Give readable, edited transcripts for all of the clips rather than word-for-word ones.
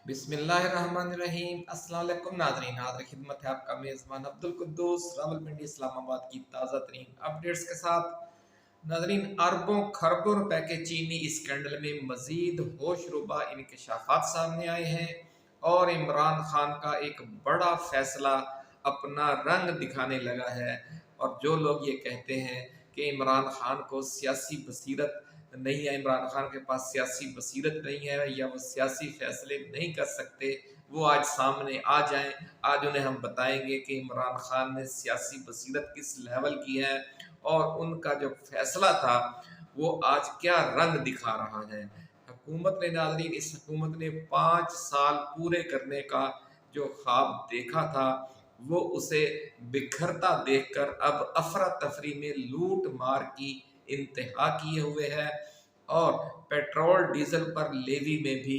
बिस्मिल्लाहिर्रहमानिर्रहीम। अस्सलाम वालेकुम नाज़रीन, हाज़िर खिदमत है आपका मेज़बान अब्दुल कुद्दूस रावलपिंडी इस्लामाबाद की ताज़ा तरीन अपडेट्स के साथ। नाज़रीन, अरबों खरबों रुपए के चीनी स्कैंडल में मज़ीद होशरुबा इंकशाफात सामने आए हैं और इमरान खान का एक बड़ा फैसला अपना रंग दिखाने लगा है। और जो लोग ये कहते हैं कि इमरान खान को सियासी बसीरत नहीं है, इमरान खान के पास सियासी बसीरत नहीं है या वो सियासी फैसले नहीं कर सकते, वो आज सामने आ जाएं। आज उन्हें हम बताएंगे कि इमरान खान ने सियासी बसीरत किस लेवल की है और उनका जो फैसला था वो आज क्या रंग दिखा रहा है। हुकूमत ने, नाज़रीन, इस हुकूमत ने 5 साल पूरे करने का जो ख्वाब देखा था वो उसे बिखरता देखकर अब अफरा तफरी में लूट मार की इंतहा किए हुए है और पेट्रोल डीजल पर लेवी में भी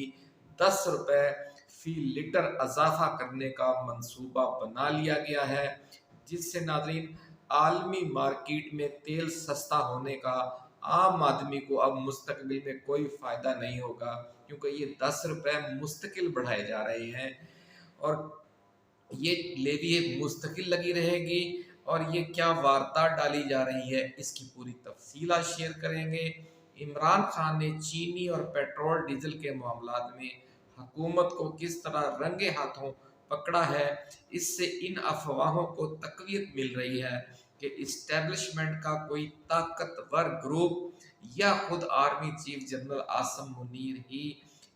10 रुपए फी लीटर इजाफा करने का मंसूबा बना लिया गया है, जिससे नाज़रीन आलमी मार्केट में तेल सस्ता होने का आम आदमी को अब मुस्तकबिल में कोई फ़ायदा नहीं होगा, क्योंकि ये 10 रुपए मुस्तकिल बढ़ाए जा रहे हैं और ये लेवी मुस्तकिल लगी रहेगी। और ये क्या वार्ता डाली जा रही है, इसकी पूरी तफसील आज शेयर करेंगे। इमरान खान ने चीनी और पेट्रोल डीजल के मामलात में हुकूमत को किस तरह रंगे हाथों पकड़ा है, इससे इन अफवाहों को तकवीत मिल रही है कि इस्टेब्लिशमेंट का कोई ताकतवर ग्रुप या खुद army chief general Asim Munir ही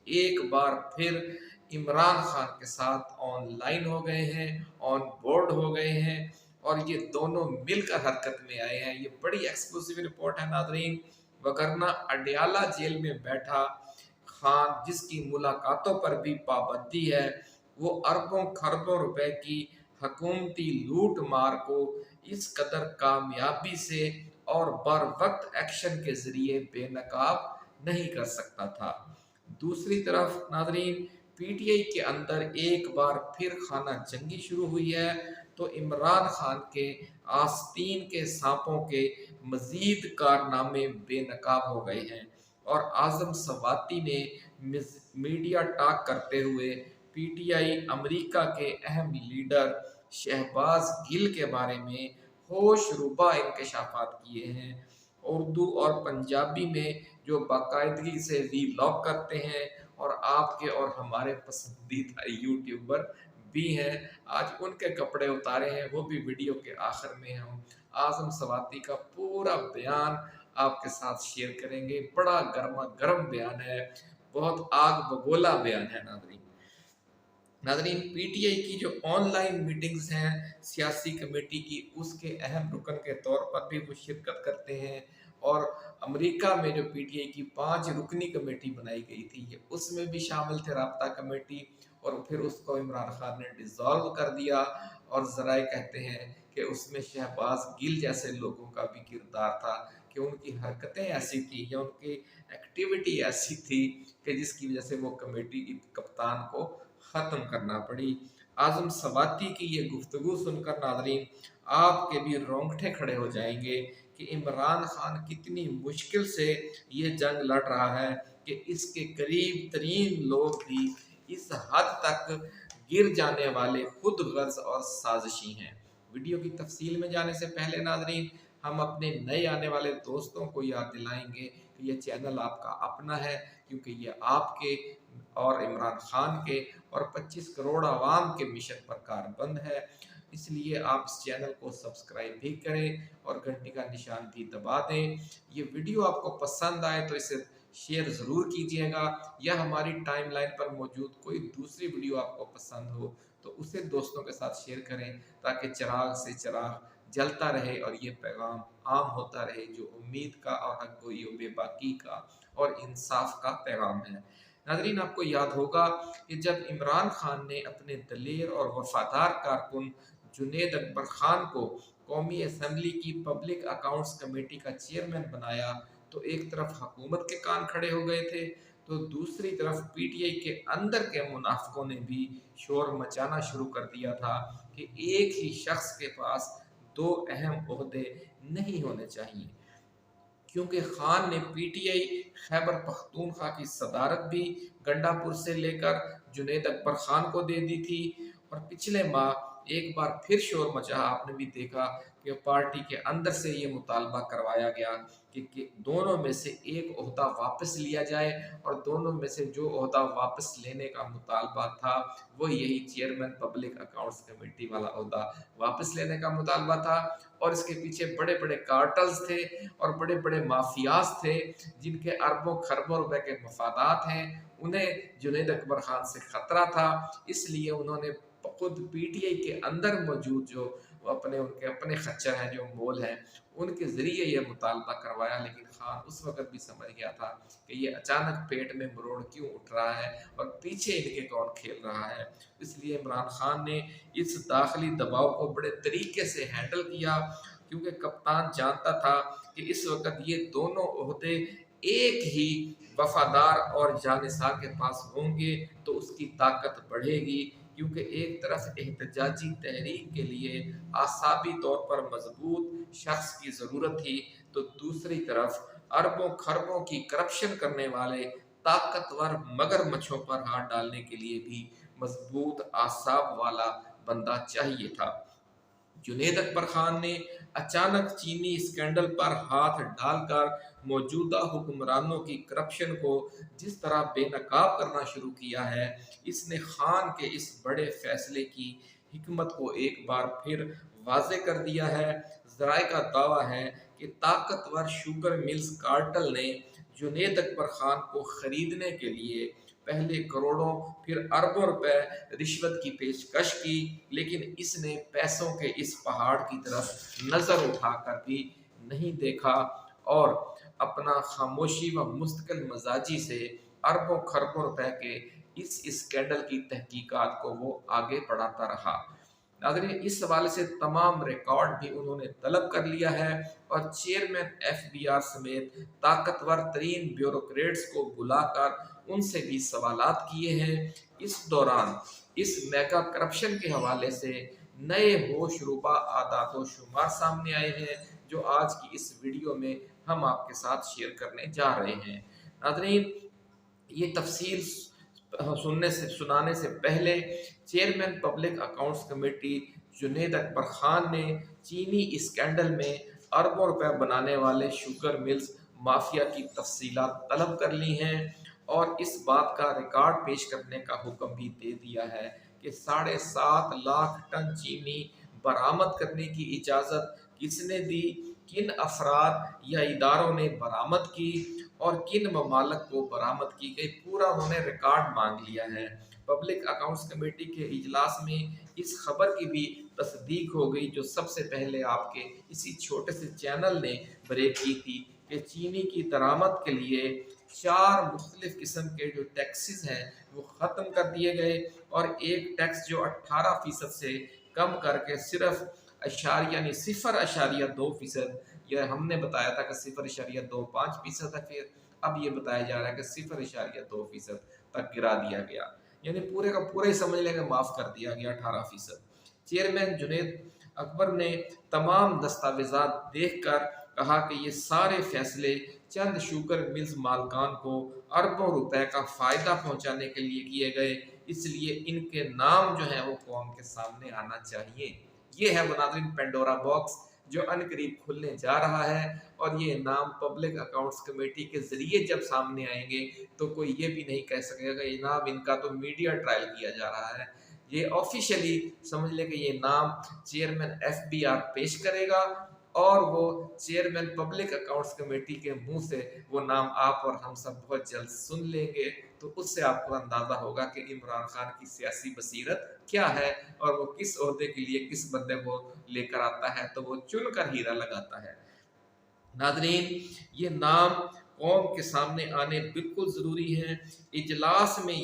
एक बार फिर इमरान खान के साथ ऑनलाइन हो गए हैं, ऑन बोर्ड हो गए हैं और ये दोनों मिलकर हरकत में आए हैं। ये बड़ी एक्सक्लूसिव रिपोर्ट है नाज़रीन। वगरना अडयाला जेल में बैठा खान, जिसकी मुलाकातों पर भी पाबंदी है, वो अरबों खरबों रुपए की हकूमती लूट मार को इस कदर कामयाबी से और बर वक्त एक्शन के जरिए बेनकाब नहीं कर सकता था। दूसरी तरफ नाज़रीन, पीटीआई के अंदर एक बार फिर खाना जंगी शुरू हुई है, तो इमरान खान के आस्तीन के सांपों के मजीद कारनामे बेनकाब हो गए हैं और आजम सवाती ने मीडिया टॉक करते हुए पीटीआई अमेरिका के अहम लीडर शहबाज गिल के बारे में होशरुबा इंकशाफात किए हैं। उर्दू और पंजाबी में जो बाकायदगी से वीलॉग करते हैं और आपके और हमारे पसंदीदा यूट्यूबर भी हैं, आज उनके कपड़े उतारे हैं। वो भी वीडियो के आखिर में हम आजम सवाती का पूरा बयान आपके साथ शेयर करेंगे। बड़ा गर्मा गर्म बयान है, बहुत आग बगोला बयान है नाज़रीन। नाज़रीन, पीटीआई की जो ऑनलाइन मीटिंग्स हैं सियासी कमेटी की, उसके अहम रुकन के तौर पर भी वो शिरकत करते हैं और अमेरिका में जो पीटीआई की 5 रुकनी कमेटी बनाई गई थी, ये उसमें भी शामिल थे, राब्ता कमेटी, और फिर उसको इमरान खान ने डिसॉल्व कर दिया। और ज़राए कहते हैं कि उसमें शहबाज गिल जैसे लोगों का भी किरदार था कि उनकी हरकतें ऐसी थी या उनकी एक्टिविटी ऐसी थी कि जिसकी वजह से वो कमेटी की कप्तान को ख़त्म करना पड़ी। आज़म सवाती की ये गुफ्तगू सुनकर नाज़रीन आपके भी रोंगटे खड़े हो जाएंगे कि इमरान खान कितनी मुश्किल से ये जंग लड़ रहा है कि इसके करीब तरीन लोग भी इस हद तक गिर जाने वाले खुद गर्ज और साजिशी हैं। वीडियो की तफसील में जाने से पहले नाज़रीन, हम अपने नए आने वाले दोस्तों को याद दिलाएंगे कि ये चैनल आपका अपना है, क्योंकि ये आपके और इमरान खान के और 25 करोड़ आवाम के मिशन पर कारबंद है। इसलिए आप इस चैनल को सब्सक्राइब भी करें और घंटी का निशान भी दबा दें। ये वीडियो आपको पसंद आए तो इसे शेयर ज़रूर कीजिएगा, या हमारी टाइमलाइन पर मौजूद कोई दूसरी वीडियो आपको पसंद हो तो उसे दोस्तों के साथ शेयर करें, ताकि चिराग से चिराग जलता रहे और ये पैगाम आम होता रहे, जो उम्मीद का और हक गोई बेबाकी का और इंसाफ का पैगाम है। नाज़रीन, आपको याद होगा कि जब इमरान खान ने अपने दलेर और वफादार कारकुन जुनेद अकबर खान को कौमी असम्बली की पब्लिक अकाउंट्स कमेटी का चेयरमैन बनाया, तो एक तरफ हुकूमत के कान खड़े हो गए थे, तो दूसरी तरफ पीटीआई के अंदर के मुनाफिकों ने भी शोर मचाना शुरू कर दिया था कि एक ही शख्स के पास 2 अहम ओहदे नहीं होने चाहिए। کیونکہ خان نے P T I Khyber Pakhtunkhwa کی صدارت بھی گنڈا پور سے لے کر جنید اکبر خان کو دے دی تھی، اور پچھلے ماہ ایک بار پھر شور مچا، آپ نے بھی دیکھا کہ پارٹی کے اندر سے یہ مطالبہ کروایا گیا کہ دونوں میں سے ایک عہدہ واپس لیا جائے، اور دونوں میں سے جو عہدہ واپس لینے کا مطالبہ تھا وہ یہی چیئرمین پبلک اکاؤنٹس کمیٹی والا عہدہ واپس لینے کا مطالبہ تھا۔ اور اس کے پیچھے بڑے بڑے کارٹلز تھے اور بڑے بڑے مافیاز تھے جن کے اربوں خربوں روپے کے مفادات ہیں، انہیں جنید اکبر خان سے خطرہ تھا، اس لیے انہوں نے خود پی ٹی آئی کے اندر موجود جو ان کے اپنے خچر ہیں، جو مول ہیں، ان کے ذریعے یہ مطالبہ کروایا۔ لیکن خان اس وقت بھی سمجھ گیا تھا کہ یہ اچانک پیٹ میں مروڑ کیوں اٹھ رہا ہے اور پیچھے ان کے کون کھیل رہا ہے، اس لیے عمران خان نے اس داخلی دباؤ کو بڑے طریقے سے ہینڈل کیا، کیونکہ کپتان جانتا تھا کہ اس وقت یہ دونوں عہدے ایک ہی وفادار اور جانثار کے پاس ہوں گے تو اس کی طاقت بڑھے گی، کیونکہ ایک طرف احتجاجی تحریک کے لیے اعصابی طور پر مضبوط شخص کی ضرورت تھی، تو دوسری طرف اربوں خربوں کی کرپشن کرنے والے طاقتور مگر مچھوں پر ہاتھ ڈالنے کے لیے بھی مضبوط اعصاب والا بندہ چاہیے تھا۔ جنید اکبر خان نے اچانک چینی اسکینڈل پر ہاتھ ڈال کر موجودہ حکمرانوں کی کرپشن کو جس طرح بے نقاب کرنا شروع کیا ہے، اس نے خان کے اس بڑے فیصلے کی حکمت کو ایک بار پھر واضح کر دیا ہے۔ ذرائع کا دعویٰ ہے کہ طاقتور شوگر ملز کارٹل نے جنید اکبر خان کو خریدنے کے لیے پہلے کروڑوں پھر اربوں روپے رشوت کی پیشکش کی، لیکن اس نے پیسوں کے اس پہاڑ کی طرف نظر اٹھا کر بھی نہیں دیکھا، اور اپنا خاموشی و مستقل مزاجی سے اربوں خربوں روپے کے اس اسکینڈل کی تحقیقات کو وہ آگے بڑھاتا رہا۔ ناظرین، اس حوالے سے تمام ریکارڈ بھی انہوں نے طلب کر لیا ہے، اور چیئرمین ایف بی آر سمیت طاقتور ترین بیوروکریٹس کو بلا کر ان سے بھی سوالات کیے ہیں۔ اس دوران اس میگا کرپشن کے حوالے سے نئے ہوش ربا اعداد و شمار سامنے آئے ہیں، جو آج کی اس ویڈیو میں ہم آپ کے ساتھ شیئر کرنے جا رہے ہیں۔ ناظرین، یہ تفصیل سنانے سے پہلے chairman public accounts committee Junaid Akbar Khan نے چینی اسکینڈل میں اربوں روپے بنانے والے شوگر ملز مافیا کی تفصیلات طلب کر لی ہیں، اور اس بات کا ریکارڈ پیش کرنے کا حکم بھی دے دیا ہے کہ 7.5 لاکھ ٹن چینی برآمد کرنے کی اجازت کس نے دی، کن افراد یا اداروں نے برآمد کی اور کن ممالک کو برآمد کی گئی، پورا انہوں نے ریکارڈ مانگ لیا ہے۔ پبلک اکاؤنٹس کمیٹی کے اجلاس میں اس خبر کی بھی تصدیق ہو گئی جو سب سے پہلے آپ کے اسی چھوٹے سے چینل نے بریک کی تھی، کہ چینی کی درآمد کے لیے 4 مختلف قسم کے جو ٹیکسز ہیں وہ ختم کر دیے گئے، اور ایک ٹیکس جو 18% سے کم کر کے صرف 0.2%، یہ ہم نے بتایا تھا کہ 0.25% ہے، پھر اب یہ بتایا جا رہا ہے کہ 0.2% تک گرا دیا گیا، یعنی پورے کا پورا ہی سمجھ لیں کہ معاف کر دیا گیا 18%۔ چیئرمین جنید اکبر نے تمام دستاویزات دیکھ کر کہا کہ یہ سارے فیصلے چند شوگر ملز مالکان کو اربوں روپے کا فائدہ پہنچانے کے لیے کیے گئے، اس لیے ان کے نام جو ہیں وہ قوم کے سامنے آنا چاہیے۔ یہ ہے وہ ناظرین پینڈورا باکس جو ان قریب کھلنے جا رہا ہے، اور یہ نام پبلک اکاؤنٹس کمیٹی کے ذریعے جب سامنے آئیں گے تو کوئی یہ بھی نہیں کہہ سکے گا کہ جناب ان کا تو میڈیا ٹرائل کیا جا رہا ہے۔ یہ آفیشلی سمجھ لے کہ یہ نام چیئرمین ایف بی آر پیش کرے گا، اور وہ چیئرمین پبلک اکاؤنٹس کمیٹی کے منہ سے وہ نام آپ اور ہم سب بہت جلد سن لیں گے، تو اس سے آپ کو اندازہ ہوگا کہ عمران خان کی سیاسی بصیرت کیا ہے، اور وہ کس عہدے کے لیے کس بندے کو لے کر آتا ہے تو وہ چن کر ہیرا لگاتا ہے۔ ناظرین، یہ نام قوم کے سامنے آنے بالکل ضروری ہے۔ اجلاس میں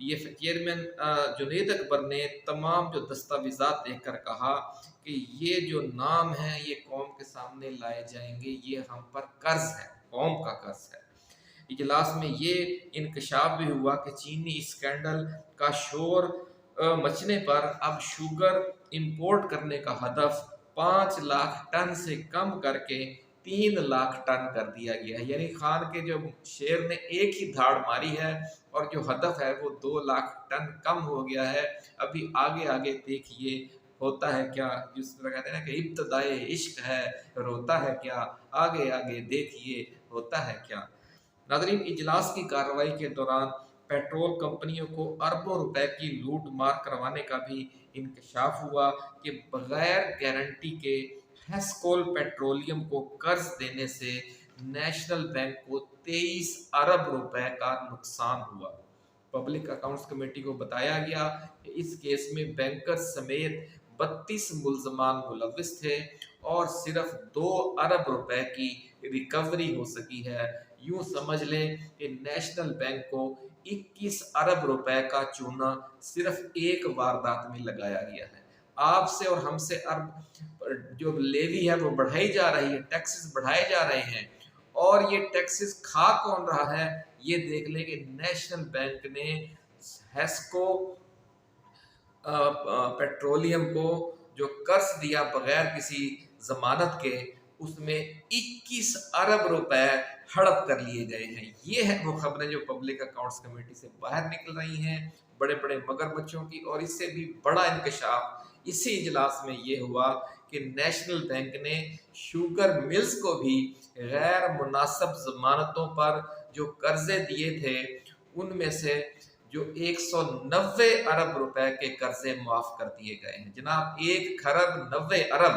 یہ چیئرمین جنید اکبر نے تمام جو دستاویزات دیکھ کر کہا کہ یہ جو نام ہیں یہ قوم کے سامنے لائے جائیں گے، یہ ہم پر قرض ہے، قوم کا قرض ہے۔ اجلاس میں یہ انکشاف بھی ہوا کہ چینی اسکینڈل کا شور مچنے پر اب شوگر امپورٹ کرنے کا ہدف 5 لاکھ ٹن سے کم کر کے 3 लाख टन कर दिया गया है। यानी खान के जो शेर ने एक ही धाड़ मारी है और जो हदफ है वो 2 लाख टन कम हो गया है। अभी आगे आगे देखिए होता है क्या, जिस तरह कहते हैं ना कि इब्तदाए इश्क है, रोता है क्या, आगे आगे देखिए होता है क्या। नाज़रीन, इजलास की कार्रवाई के दौरान पेट्रोल कंपनियों को अरबों रुपए की लूट मार करवाने का भी इंकशाफ हुआ कि बगैर गारंटी के हेस्कोल पेट्रोलियम को कर्ज देने से नेशनल बैंक को 23 अरब रुपए का नुकसान हुआ। पब्लिक अकाउंट्स कमेटी को बताया गया कि इस केस में बैंकर समेत 32 मुल्जमान मुलविस थे और सिर्फ 2 अरब रुपए की रिकवरी हो सकी है। यूं समझ लें कि नेशनल बैंक को 21 अरब रुपए का चूना सिर्फ एक वारदात में लगाया गया है। आपसे और हमसे अरब जो लेवी है वो बढ़ाई जा रही है, टैक्सेस बढ़ाए जा रहे हैं, और ये टैक्सेस खा कौन रहा है, ये देख लें कि नेशनल बैंक ने हेस्को पेट्रोलियम को जो कर्ज दिया बगैर किसी जमानत के, उसमें 21 अरब रुपए हड़प कर लिए गए हैं। ये है वो खबरें जो पब्लिक अकाउंट्स कमेटी से बाहर निकल रही हैं, बड़े बड़े मगरमच्छों की। और इससे भी बड़ा इंकशाफ इसी इजलास में ये हुआ कि नेशनल बैंक ने शुगर मिल्स को भी गैर मुनासिब जमानतों पर जो कर्जे दिए थे उनमें से जो 190 अरब रुपए के कर्जे माफ कर दिए गए हैं। जनाब, 1 खरब 90 अरब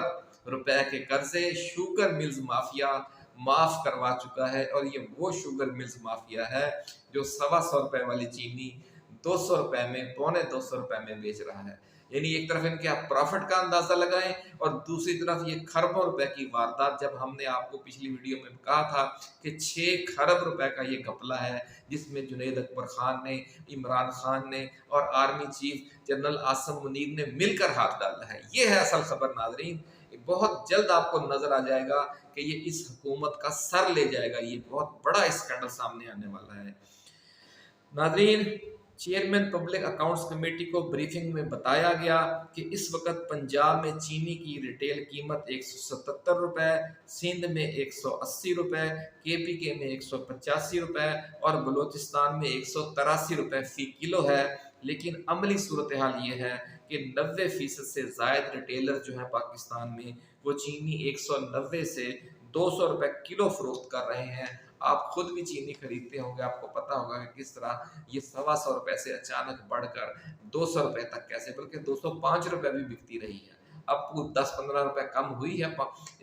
रुपए के कर्जे शुगर मिल्स माफिया माफ करवा चुका है। और ये वो शुगर मिल्स माफिया है जो 125 रुपए वाली चीनी 200 रुपए में, पौने 200 रुपए में बेच रहा है। यानी एक तरफ इनके आप प्रॉफिट का अंदाजा लगाएं और दूसरी तरफ ये खरबों रुपए की वारदात। जब हमने आपको पिछली वीडियो में कहा था कि 6 खरब रुपए का ये घपला है जिसमें जुनैद अकबर खान ने, इमरान खान ने और army chief general Asim Munir ने मिलकर हाथ डाला है। ये है असल खबर नाजरीन। बहुत जल्द आपको नजर आ जाएगा कि ये इस हुकूमत का सर ले जाएगा। ये बहुत बड़ा स्कैंडल सामने आने वाला है नाजरीन। चेयरमैन पब्लिक अकाउंट्स कमेटी को ब्रीफिंग में बताया गया कि इस वक्त पंजाब में चीनी की रिटेल कीमत 177 रुपए, सिंध में 180 रुपए, KPK में 185 रुपए और बलूचिस्तान में 183 रुपए फी किलो है। लेकिन अमली सूरत हाल ये है कि 90% से जायद रिटेलर जो है पाकिस्तान में वो चीनी 190 से 200 रुपए किलो फरोख्त कर रहे हैं। आप खुद भी चीनी खरीदते होंगे, आपको पता होगा कि किस तरह ये 125 रुपए से अचानक बढ़कर 200 रुपए तक कैसे, बल्कि 205 रुपए भी बिकती रही है। अब 10-15 रुपए कम हुई है,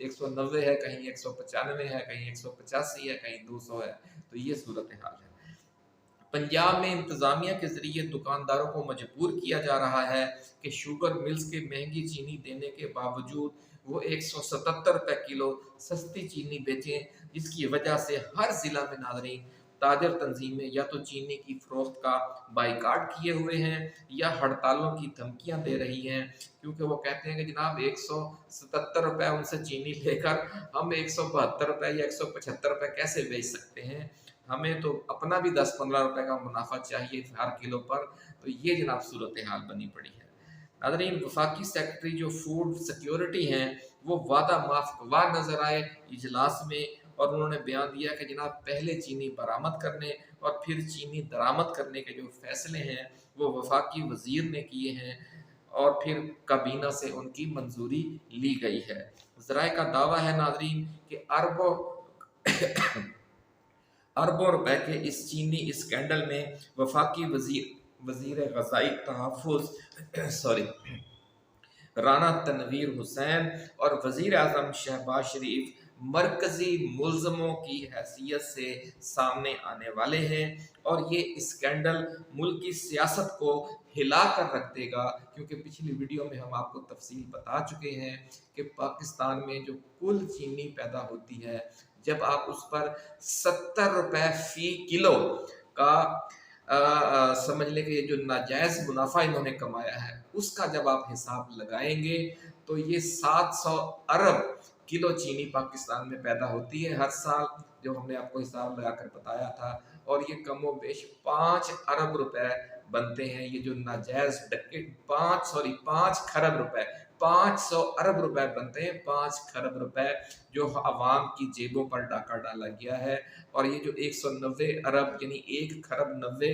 190 है, कहीं 195 है, कहीं 185 है, कहीं 200 है। तो ये सूरत हाल है। पंजाब में इंतजामिया के जरिए दुकानदारों को मजबूर किया जा रहा है कि शुगर मिल्स के महंगी चीनी देने के बावजूद वो 177 रुपए किलो सस्ती चीनी बेचें, जिसकी वजह से हर जिला में नाजरीन ताजर तंजीमें या तो चीनी की फरोख्त का बाइकाट किए हुए हैं या हड़तालों की धमकियां दे रही हैं, क्योंकि वो कहते हैं कि जनाब 177 रुपए उनसे चीनी लेकर हम 172 रुपए या 175 रुपए कैसे बेच सकते हैं, हमें तो अपना भी 10-15 रुपए का मुनाफा चाहिए हर किलो पर। तो ये जनाब सूरत हाल बनी पड़ी है नाज़रीन। वफाकी सेक्रेटरी जो फूड सिक्योरिटी हैं वो वादा माफ गवाह नजर आए इजलास में, और उन्होंने बयान दिया कि जनाब पहले चीनी बरामद करने और फिर चीनी दरामद करने के जो फैसले हैं वो वफाकी वजीर ने किए हैं और फिर काबीना से उनकी मंजूरी ली गई है। ज़राए का दावा है नाज़रीन कि अरबों रुपए के इस चीनी स्कैंडल में वफाकी वजीर गज़ाई तहफ़्फ़ुज़ राना तनवीर हुसैन और वजीर आज़म शहबाज शरीफ मरकजी मुल्ज़मों की हैसियत से सामने आने वाले हैं। और ये स्कैंडल मुल्क की सियासत को हिला कर रख देगा, क्योंकि पिछली वीडियो में हम आपको तफसील बता चुके हैं कि पाकिस्तान में जो कुल चीनी पैदा होती है, जब आप उस पर 70 रुपए फी किलो का समझ लें कि ये जो नाजायज़ मुनाफा इन्होंने कमाया है उसका जब आप हिसाब लगाएंगे तो ये 700 अरब किलो चीनी पाकिस्तान में पैदा होती है हर साल, जो हमने आपको हिसाब लगाकर बताया था। और ये कमो बेश 5 अरब रुपए बनते हैं। ये जो नाजायज़ डके 5 खरब रुपए 500 अरब रुपए बनते हैं, 5 खरब रुपए जो अवाम की जेबों पर डाका डाला गया है। और ये जो 190 अरब यानी 1 खरब 90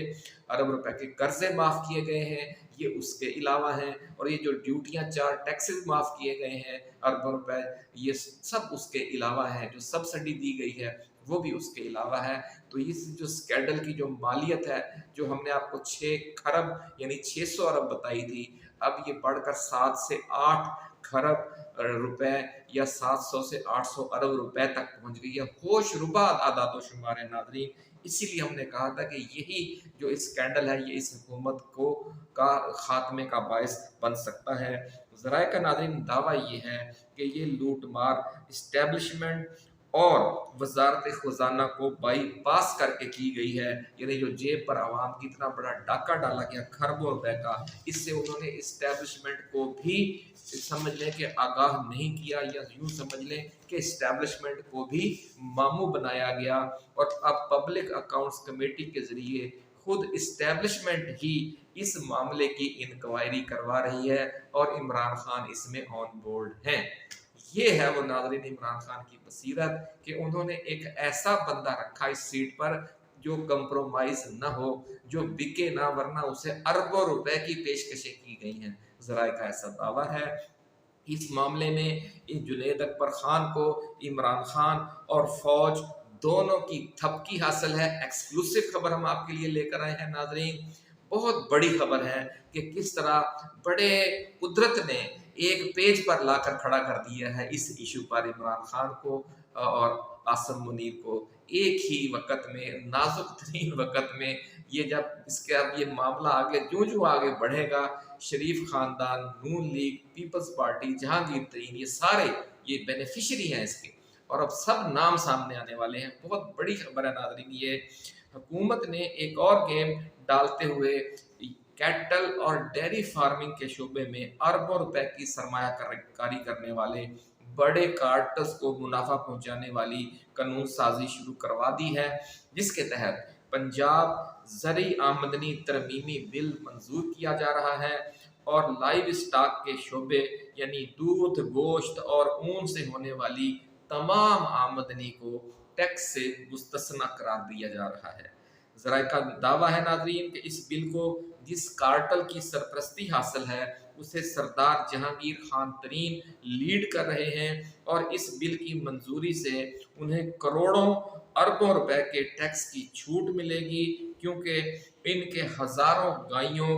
अरब रुपए के कर्जे माफ़ किए गए हैं, ये उसके अलावा हैं। और ये जो ड्यूटियाँ 4 टैक्सेस माफ़ किए गए हैं अरबों रुपए, ये सब उसके अलावा हैं। जो सब्सिडी दी गई है वो भी उसके अलावा है। तो इस जो स्कैंडल की जो मालियत है, जो हमने आपको 6 खरब यानी 600 अरब बताई थी, अब ये बढ़कर 7 से 8 खरब रुपए या 700 से 800 अरब रुपए तक पहुंच गई है। होशरुबा आदातो शुमार है नाज़रीन। इसीलिए हमने कहा था कि यही जो स्कैंडल है, ये इस हुकूमत को का खात्मे का बायस बन सकता है। ज़राए का नाज़रीन दावा ये है कि ये लूट मार इस्टेब्लिशमेंट और वजारत ख़जाना को बाईपास करके की गई है। यानी जो जेब पर आवाम की इतना बड़ा डाका डाला गया खरबों रुपए का, इससे उन्होंने इस्टेब्लिशमेंट को भी समझ लें कि आगाह नहीं किया, या यूँ समझ लें कि इस्टेब्लिशमेंट को भी मामू बनाया गया। और अब पब्लिक अकाउंट्स कमेटी के ज़रिए खुद इस्टेब्लिशमेंट ही इस मामले की इंक्वायरी करवा रही है और इमरान खान इसमें ऑन बोर्ड हैं। ये है वो नाज़रीन इमरान खान की बसीरत कि उन्होंने एक ऐसा बंदा रखा इस सीट पर जो कंप्रोमाइज न हो, जो बिके ना, वरना उसे अरबों रुपए की पेशकशें की गई हैं। ज़राए का ऐसा दावा है। इस मामले में जुनैद अकबर खान को इमरान खान और फौज दोनों की थपकी हासिल है। एक्सक्लूसिव खबर हम आपके लिए लेकर आए हैं नाज़रीन। बहुत बड़ी खबर है कि किस तरह बड़े कुदरत ने एक पेज पर लाकर खड़ा कर दिया है इस इशू पर इमरान खान को और आसम मुनीर को एक ही वक्त में, नाजुक तरीन वक्त में। ये जब इसके अब ये मामला आगे जो जो आगे बढ़ेगा, शरीफ खानदान, नून लीग, पीपल्स पार्टी, जहांगीर तरीन, ये सारे ये बेनिफिशरी हैं इसके, और अब सब नाम सामने आने वाले हैं। बहुत बड़ी खबर है नाज़रीन। ये हुकूमत ने एक और गेम डालते हुए कैटल और डेयरी फार्मिंग के शोबे में अरबों रुपए की सरमायाकारी करने वाले बड़े कार्टल्स को मुनाफा पहुंचाने वाली कानून साजी शुरू करवा दी है, जिसके तहत पंजाब ज़री आमदनी तरमीमी बिल मंजूर किया जा रहा है और लाइव स्टॉक के शोबे यानी दूध, गोश्त और ऊन से होने वाली तमाम आमदनी को टैक्स से मुस्तस्ना करार दिया जा रहा है। ज़राए का दावा है नाज़रीन कि इस बिल को जिस कार्टल की सरपरस्ती हासिल है उसे सरदार जहांगीर खान तरीन लीड कर रहे हैं, और इस बिल की मंजूरी से उन्हें करोड़ों अरबों रुपए के टैक्स की छूट मिलेगी, क्योंकि इनके हज़ारों गायों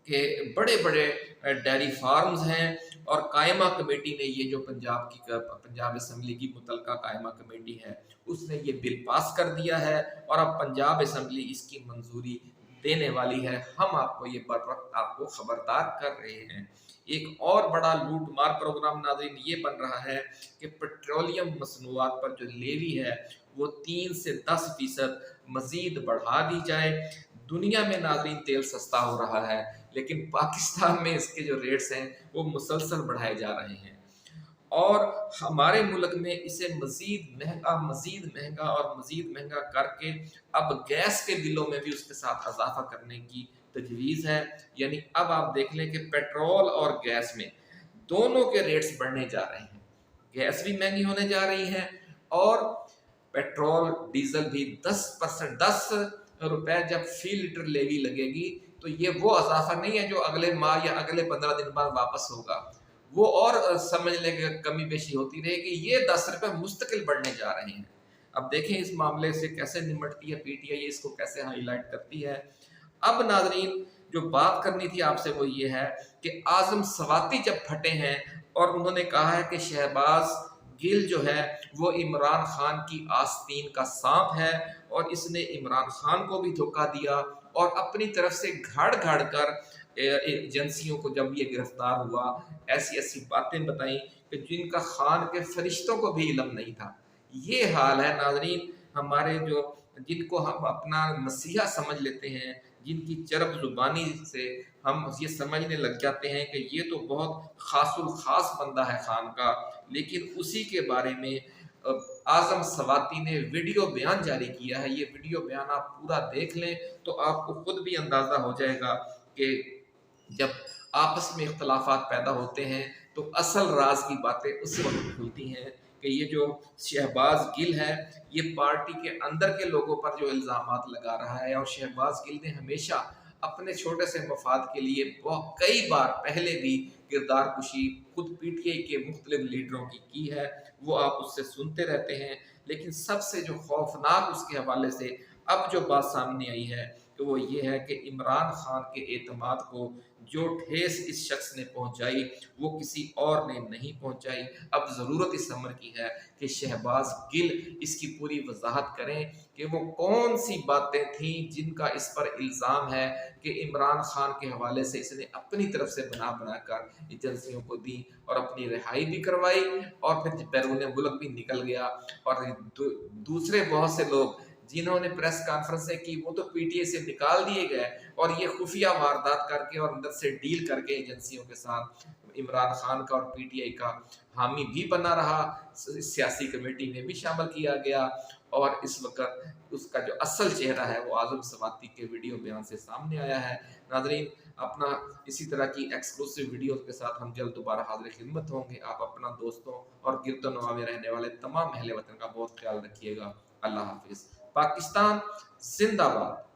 के बड़े बड़े डेयरी फार्म्स हैं। और कायमा कमेटी ने ये जो पंजाब असम्बली की मुतलका कायमा कमेटी है उसने ये बिल पास कर दिया है, और अब पंजाब असम्बली इसकी मंजूरी देने वाली है। हम आपको ये बर वक्त आपको खबरदार कर रहे हैं। एक और बड़ा लूट मार प्रोग्राम नाज़रीन ये बन रहा है कि पेट्रोलियम मसनूआत पर जो लेवी है वो 3 से 10% मजीद बढ़ा दी जाए। दुनिया में नाज़रीन तेल सस्ता हो रहा है, लेकिन पाकिस्तान में इसके जो रेट्स हैं वो मुसलसल बढ़ाए जा रहे हैं, और हमारे मुल्क में इसे मजीद महंगा और मजीद महंगा करके अब गैस के बिलों में भी उसके साथ इजाफा करने की तजवीज़ है। यानी अब आप देख लें कि पेट्रोल और गैस में दोनों के रेट्स बढ़ने जा रहे हैं। गैस भी महंगी होने जा रही है और पेट्रोल डीजल भी 10 रुपए जब फी लीटर लेवी लगेगी, तो ये वो इजाफा नहीं है जो अगले माह या अगले 15 दिन बाद वापस होगा, वो और समझ लेंगे कमी बेशी होती रहेगी। ये 10 रुपए मुस्तकिल बढ़ने जा रहे हैं। अब देखें इस मामले से कैसे निमटती है पीटीआई, इसको कैसे हाईलाइट करती है। अब नाजरीन जो बात करनी थी आपसे वो ये है कि आजम सवाती जब फटे हैं और उन्होंने कहा है कि शहबाज गिल जो है वो इमरान खान की आस्तीन का सांप है और इसने इमरान खान को भी धोखा दिया, और अपनी तरफ से घड़ घड़ कर एजेंसियों को जब ये गिरफ्तार हुआ ऐसी ऐसी बातें बताई कि जिनका खान के फरिश्तों को भी इल्म नहीं था। ये हाल है नाजरीन हमारे जो जिनको हम अपना मसीहा समझ लेते हैं, जिनकी चरब जुबानी से हम ये समझने लग जाते हैं कि ये तो बहुत खासुल खास बंदा है खान का, लेकिन उसी के बारे में आजम सवाती ने वीडियो बयान जारी किया है। ये वीडियो बयान आप पूरा देख लें तो आपको खुद भी अंदाज़ा हो जाएगा कि जब آپس میں اختلافات پیدا ہوتے ہیں تو اصل راز کی باتیں اس وقت کھلتی ہیں کہ یہ جو شہباز گل ہے یہ پارٹی کے اندر کے لوگوں پر جو الزامات لگا رہا ہے، اور شہباز گل نے ہمیشہ اپنے چھوٹے سے مفاد کے لیے کئی بار پہلے بھی کردار کشی خود پی ٹی آئی کے مختلف لیڈروں کی ہے، وہ آپ اس سے سنتے رہتے ہیں۔ لیکن سب سے جو خوفناک اس کے حوالے سے اب جو بات سامنے آئی ہے کہ وہ یہ ہے کہ عمران خان کے اعتماد کو جو ٹھیس اس شخص نے پہنچائی وہ کسی اور نے نہیں پہنچائی۔ اب ضرورت اس امر کی ہے کہ شہباز گل اس کی پوری وضاحت کریں کہ وہ کون سی باتیں تھیں جن کا اس پر الزام ہے کہ عمران خان کے حوالے سے اس نے اپنی طرف سے بنا کر ایجنسیوں کو دی اور اپنی رہائی بھی کروائی، اور پھر بیرون ملک بھی نکل گیا۔ اور دوسرے بہت سے لوگ جنہوں نے پریس کانفرنسیں کی وہ تو پی ٹی آئی سے نکال دیے گئے، اور یہ خفیہ واردات کر کے اور اندر سے ڈیل کر کے ایجنسیوں کے ساتھ عمران خان کا اور پی ٹی آئی کا حامی بھی بنا رہا، سیاسی کمیٹی میں بھی شامل کیا گیا، اور اس وقت اس کا جو اصل چہرہ ہے وہ اعظم سواتی کے ویڈیو بیان سے سامنے آیا ہے۔ ناظرین، اپنا اسی طرح کی ایکسکلوسیو ویڈیوز کے ساتھ ہم جلد دوبارہ حاضر خدمت ہوں گے۔ آپ اپنا دوستوں اور گرد و نواح میں رہنے والے تمام اہل وطن کا بہت خیال رکھیے گا۔ اللہ حافظ۔ پاکستان زندہ باد۔